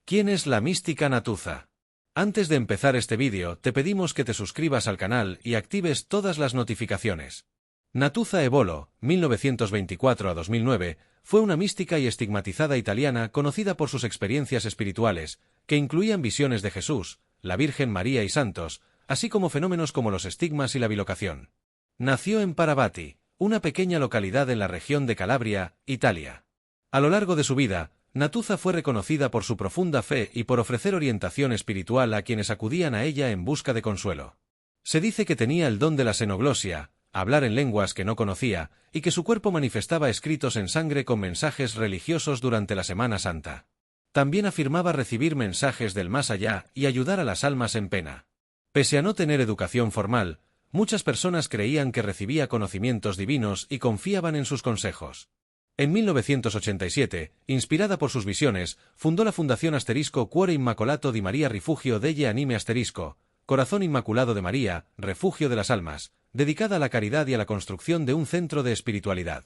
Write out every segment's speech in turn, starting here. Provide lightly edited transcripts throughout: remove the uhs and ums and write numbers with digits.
¿Quién es la mística Natuza? Antes de empezar este vídeo, te pedimos que te suscribas al canal y actives todas las notificaciones. Natuza Ebolo, 1924 a 2009, fue una mística y estigmatizada italiana conocida por sus experiencias espirituales, que incluían visiones de Jesús, la Virgen María y santos, así como fenómenos como los estigmas y la bilocación. Nació en Paravati, una pequeña localidad en la región de Calabria, Italia. A lo largo de su vida, Natuza fue reconocida por su profunda fe y por ofrecer orientación espiritual a quienes acudían a ella en busca de consuelo. Se dice que tenía el don de la xenoglosia, hablar en lenguas que no conocía, y que su cuerpo manifestaba escritos en sangre con mensajes religiosos durante la Semana Santa. También afirmaba recibir mensajes del más allá y ayudar a las almas en pena. Pese a no tener educación formal, muchas personas creían que recibía conocimientos divinos y confiaban en sus consejos. En 1987, inspirada por sus visiones, fundó la Fundación Cuore Immacolato di Maria Rifugio degli Anime Corazón Inmaculado de María, Refugio de las Almas, dedicada a la caridad y a la construcción de un centro de espiritualidad.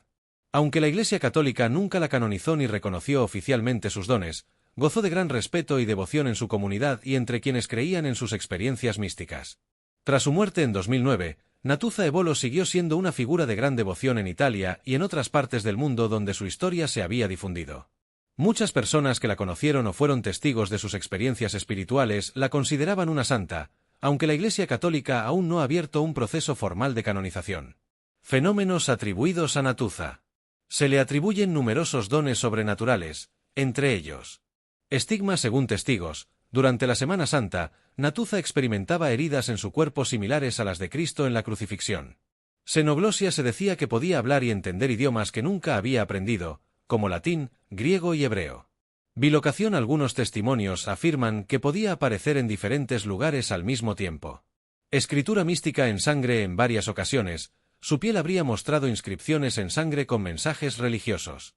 Aunque la Iglesia Católica nunca la canonizó ni reconoció oficialmente sus dones, gozó de gran respeto y devoción en su comunidad y entre quienes creían en sus experiencias místicas. Tras su muerte en 2009, Natuza Ebolo siguió siendo una figura de gran devoción en Italia y en otras partes del mundo donde su historia se había difundido. Muchas personas que la conocieron o fueron testigos de sus experiencias espirituales la consideraban una santa, aunque la Iglesia Católica aún no ha abierto un proceso formal de canonización. Fenómenos atribuidos a Natuza. Se le atribuyen numerosos dones sobrenaturales, entre ellos: estigmas según testigos. Durante la Semana Santa, Natuza experimentaba heridas en su cuerpo similares a las de Cristo en la crucifixión. Xenoglosia, se decía que podía hablar y entender idiomas que nunca había aprendido, como latín, griego y hebreo. Bilocación, algunos testimonios afirman que podía aparecer en diferentes lugares al mismo tiempo. Escritura mística en sangre. En varias ocasiones, su piel habría mostrado inscripciones en sangre con mensajes religiosos.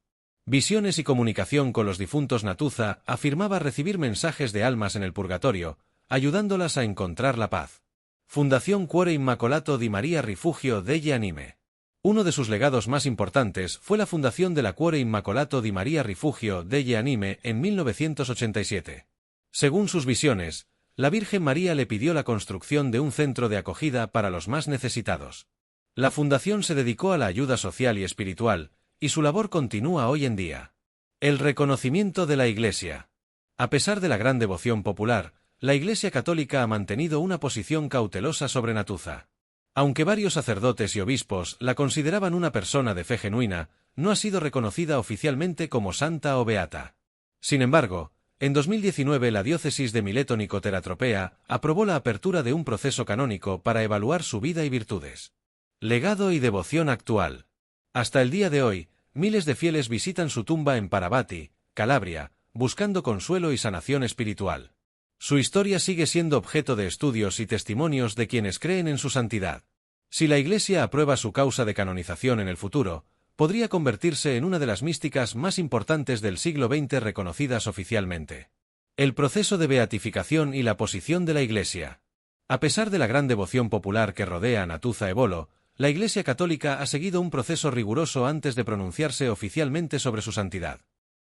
Visiones y comunicación con los difuntos. Natuza afirmaba recibir mensajes de almas en el purgatorio, ayudándolas a encontrar la paz. Fundación Cuore Immacolato di Maria Rifugio degli Anime. Uno de sus legados más importantes fue la fundación de la Cuore Immacolato di Maria Rifugio degli Anime en 1987. Según sus visiones, la Virgen María le pidió la construcción de un centro de acogida para los más necesitados. La fundación se dedicó a la ayuda social y espiritual, y su labor continúa hoy en día. El reconocimiento de la Iglesia. A pesar de la gran devoción popular, la Iglesia Católica ha mantenido una posición cautelosa sobre Natuza. Aunque varios sacerdotes y obispos la consideraban una persona de fe genuina, no ha sido reconocida oficialmente como santa o beata. Sin embargo, en 2019 la diócesis de Mileto-Nicotera aprobó la apertura de un proceso canónico para evaluar su vida y virtudes. Legado y devoción actual. Hasta el día de hoy, miles de fieles visitan su tumba en Paravati, Calabria, buscando consuelo y sanación espiritual. Su historia sigue siendo objeto de estudios y testimonios de quienes creen en su santidad. Si la Iglesia aprueba su causa de canonización en el futuro, podría convertirse en una de las místicas más importantes del siglo XX reconocidas oficialmente. El proceso de beatificación y la posición de la Iglesia. A pesar de la gran devoción popular que rodea a Natuza Ebolo, la Iglesia Católica ha seguido un proceso riguroso antes de pronunciarse oficialmente sobre su santidad.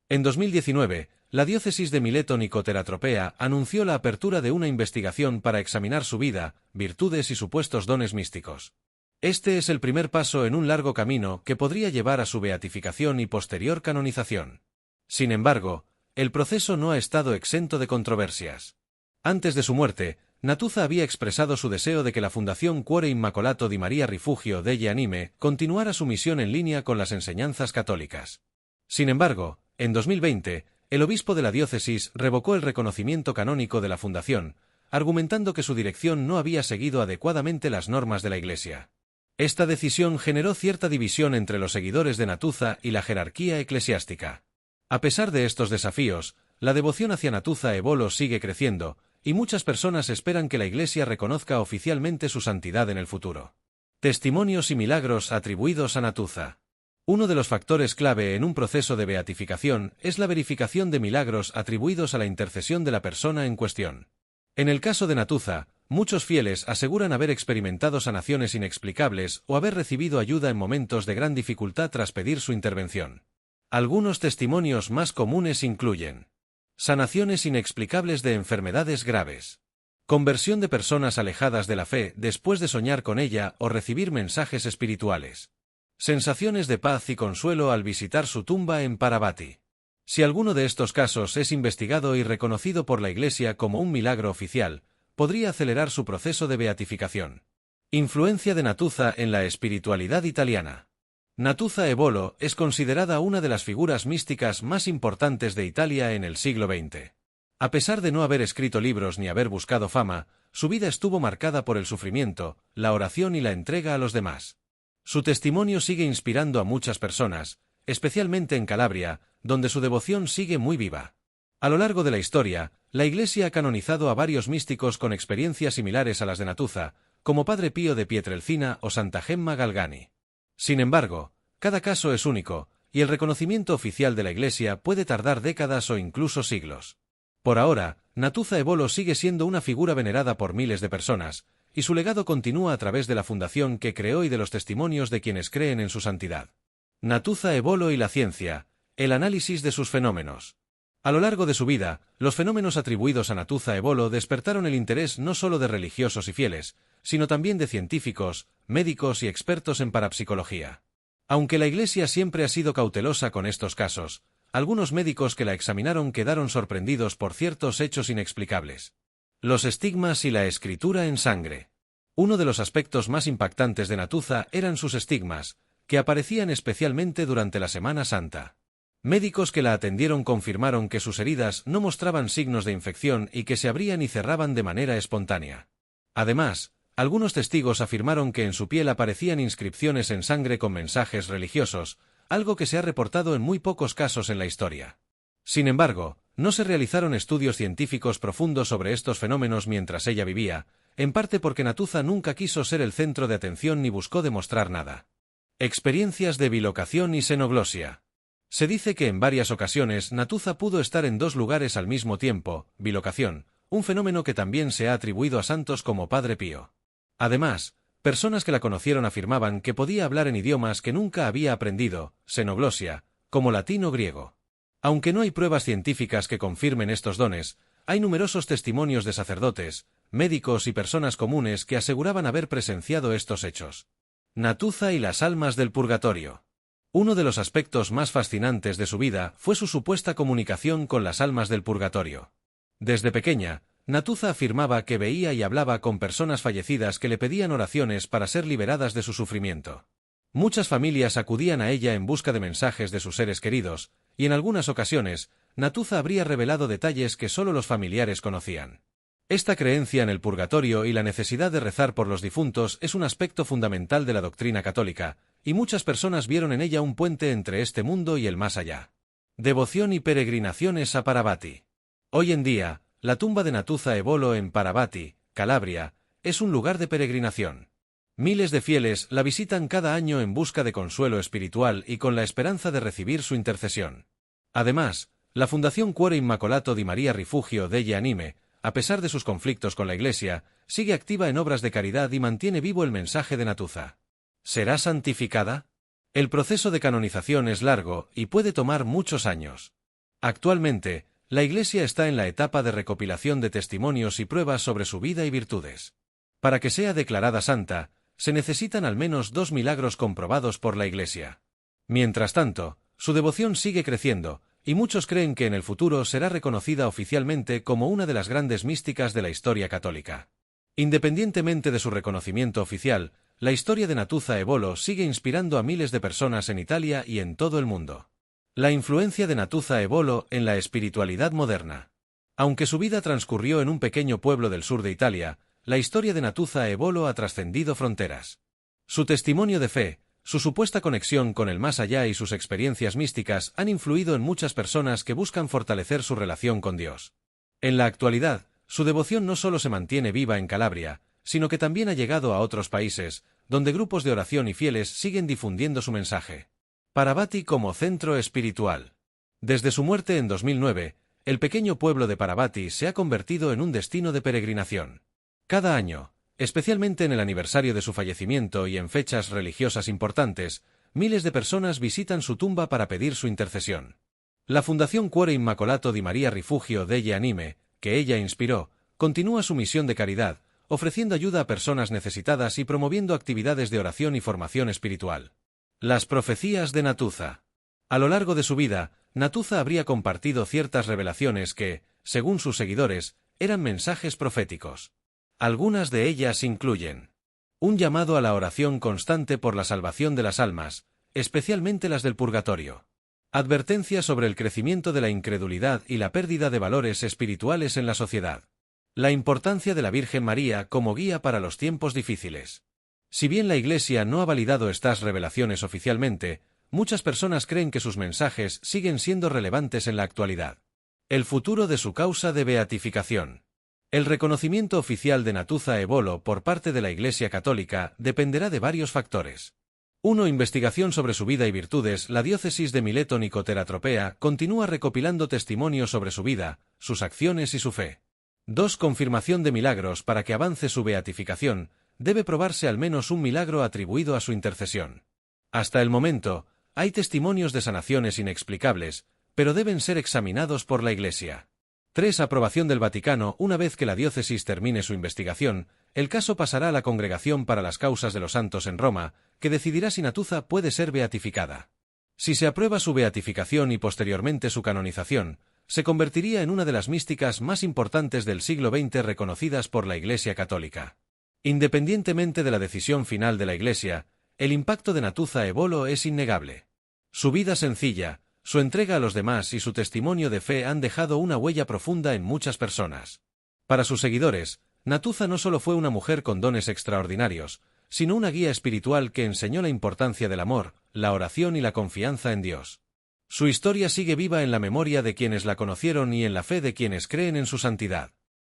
En 2019, la diócesis de Mileto-Nicotera anunció la apertura de una investigación para examinar su vida, virtudes y supuestos dones místicos. Este es el primer paso en un largo camino que podría llevar a su beatificación y posterior canonización. Sin embargo, el proceso no ha estado exento de controversias. Antes de su muerte, Natuza había expresado su deseo de que la Fundación Cuore Immacolato di Maria Rifugio degli Anime continuara su misión en línea con las enseñanzas católicas. Sin embargo, en 2020, el obispo de la diócesis revocó el reconocimiento canónico de la fundación, argumentando que su dirección no había seguido adecuadamente las normas de la Iglesia. Esta decisión generó cierta división entre los seguidores de Natuza y la jerarquía eclesiástica. A pesar de estos desafíos, la devoción hacia Natuza Ebolo sigue creciendo, y muchas personas esperan que la Iglesia reconozca oficialmente su santidad en el futuro. Testimonios y milagros atribuidos a Natuza. Uno de los factores clave en un proceso de beatificación es la verificación de milagros atribuidos a la intercesión de la persona en cuestión. En el caso de Natuza, muchos fieles aseguran haber experimentado sanaciones inexplicables o haber recibido ayuda en momentos de gran dificultad tras pedir su intervención. Algunos testimonios más comunes incluyen: Sanaciones inexplicables de enfermedades graves. Conversión de personas alejadas de la fe después de soñar con ella o recibir mensajes espirituales. Sensaciones de paz y consuelo al visitar su tumba en Parvati. Si alguno de estos casos es investigado y reconocido por la Iglesia como un milagro oficial, podría acelerar su proceso de beatificación. Influencia de Natuzza en la espiritualidad italiana. Natuzza Ebolo es considerada una de las figuras místicas más importantes de Italia en el siglo XX. A pesar de no haber escrito libros ni haber buscado fama, su vida estuvo marcada por el sufrimiento, la oración y la entrega a los demás. Su testimonio sigue inspirando a muchas personas, especialmente en Calabria, donde su devoción sigue muy viva. A lo largo de la historia, la Iglesia ha canonizado a varios místicos con experiencias similares a las de Natuzza, como Padre Pío de Pietrelcina o Santa Gemma Galgani. Sin embargo, cada caso es único, y el reconocimiento oficial de la Iglesia puede tardar décadas o incluso siglos. Por ahora, Natuzza Ebolo sigue siendo una figura venerada por miles de personas, y su legado continúa a través de la fundación que creó y de los testimonios de quienes creen en su santidad. Natuzza Ebolo y la ciencia, el análisis de sus fenómenos. A lo largo de su vida, los fenómenos atribuidos a Natuzza Ebolo despertaron el interés no solo de religiosos y fieles, sino también de científicos, médicos y expertos en parapsicología. Aunque la Iglesia siempre ha sido cautelosa con estos casos, algunos médicos que la examinaron quedaron sorprendidos por ciertos hechos inexplicables. Los estigmas y la escritura en sangre. Uno de los aspectos más impactantes de Natuzza eran sus estigmas, que aparecían especialmente durante la Semana Santa. Médicos que la atendieron confirmaron que sus heridas no mostraban signos de infección y que se abrían y cerraban de manera espontánea. Además, algunos testigos afirmaron que en su piel aparecían inscripciones en sangre con mensajes religiosos, algo que se ha reportado en muy pocos casos en la historia. Sin embargo, no se realizaron estudios científicos profundos sobre estos fenómenos mientras ella vivía, en parte porque Natuzza nunca quiso ser el centro de atención ni buscó demostrar nada. Experiencias de bilocación y xenoglosia. Se dice que en varias ocasiones Natuzza pudo estar en dos lugares al mismo tiempo, bilocación, un fenómeno que también se ha atribuido a santos como Padre Pío. Además, personas que la conocieron afirmaban que podía hablar en idiomas que nunca había aprendido, xenoglosia, como latín o griego. Aunque no hay pruebas científicas que confirmen estos dones, hay numerosos testimonios de sacerdotes, médicos y personas comunes que aseguraban haber presenciado estos hechos. Natuzza y las almas del purgatorio. Uno de los aspectos más fascinantes de su vida fue su supuesta comunicación con las almas del purgatorio. Desde pequeña, Natuzza afirmaba que veía y hablaba con personas fallecidas que le pedían oraciones para ser liberadas de su sufrimiento. Muchas familias acudían a ella en busca de mensajes de sus seres queridos, y en algunas ocasiones, Natuzza habría revelado detalles que solo los familiares conocían. Esta creencia en el purgatorio y la necesidad de rezar por los difuntos es un aspecto fundamental de la doctrina católica, y muchas personas vieron en ella un puente entre este mundo y el más allá. Devoción y peregrinaciones a Parvati. Hoy en día, la tumba de Natuzza Ebolo en Parvati, Calabria, es un lugar de peregrinación. Miles de fieles la visitan cada año en busca de consuelo espiritual y con la esperanza de recibir su intercesión. Además, la Fundación Cuore Immacolato di Maria Rifugio degli Anime, a pesar de sus conflictos con la Iglesia, sigue activa en obras de caridad y mantiene vivo el mensaje de Natuzza. ¿Será santificada? El proceso de canonización es largo y puede tomar muchos años. Actualmente, la Iglesia está en la etapa de recopilación de testimonios y pruebas sobre su vida y virtudes. Para que sea declarada santa, se necesitan al menos 2 milagros comprobados por la Iglesia. Mientras tanto, su devoción sigue creciendo, y muchos creen que en el futuro será reconocida oficialmente como una de las grandes místicas de la historia católica. Independientemente de su reconocimiento oficial, la historia de Natuzza Ebolo sigue inspirando a miles de personas en Italia y en todo el mundo. La influencia de Natuzza Ebolo en la espiritualidad moderna. Aunque su vida transcurrió en un pequeño pueblo del sur de Italia, la historia de Natuzza Ebolo ha trascendido fronteras. Su testimonio de fe, su supuesta conexión con el más allá y sus experiencias místicas han influido en muchas personas que buscan fortalecer su relación con Dios. En la actualidad, su devoción no solo se mantiene viva en Calabria, sino que también ha llegado a otros países, donde grupos de oración y fieles siguen difundiendo su mensaje. Parvati como centro espiritual. Desde su muerte en 2009, el pequeño pueblo de Parvati se ha convertido en un destino de peregrinación. Cada año, especialmente en el aniversario de su fallecimiento y en fechas religiosas importantes, miles de personas visitan su tumba para pedir su intercesión. La Fundación Cuore Immacolato di Maria Rifugio degli Anime, que ella inspiró, continúa su misión de caridad, ofreciendo ayuda a personas necesitadas y promoviendo actividades de oración y formación espiritual. Las profecías de Natuza. A lo largo de su vida, Natuza habría compartido ciertas revelaciones que, según sus seguidores, eran mensajes proféticos. Algunas de ellas incluyen un llamado a la oración constante por la salvación de las almas, especialmente las del purgatorio. Advertencia sobre el crecimiento de la incredulidad y la pérdida de valores espirituales en la sociedad. La importancia de la Virgen María como guía para los tiempos difíciles. Si bien la Iglesia no ha validado estas revelaciones oficialmente, muchas personas creen que sus mensajes siguen siendo relevantes en la actualidad. El futuro de su causa de beatificación. El reconocimiento oficial de Natuza Ebolo por parte de la Iglesia Católica dependerá de varios factores. 1. Investigación sobre su vida y virtudes. La diócesis de Mileto-Nicotera-Tropea continúa recopilando testimonios sobre su vida, sus acciones y su fe. 2. Confirmación de milagros. Para que avance su beatificación, debe probarse al menos un milagro atribuido a su intercesión. Hasta el momento, hay testimonios de sanaciones inexplicables, pero deben ser examinados por la Iglesia. 3. Aprobación del Vaticano. Una vez que la diócesis termine su investigación, el caso pasará a la Congregación para las Causas de los Santos en Roma, que decidirá si Natuza puede ser beatificada. Si se aprueba su beatificación y posteriormente su canonización, se convertiría en una de las místicas más importantes del siglo XX reconocidas por la Iglesia Católica. Independientemente de la decisión final de la Iglesia, el impacto de Natuza Ebolo es innegable. Su vida sencilla, su entrega a los demás y su testimonio de fe han dejado una huella profunda en muchas personas. Para sus seguidores, Natuza no solo fue una mujer con dones extraordinarios, sino una guía espiritual que enseñó la importancia del amor, la oración y la confianza en Dios. Su historia sigue viva en la memoria de quienes la conocieron y en la fe de quienes creen en su santidad.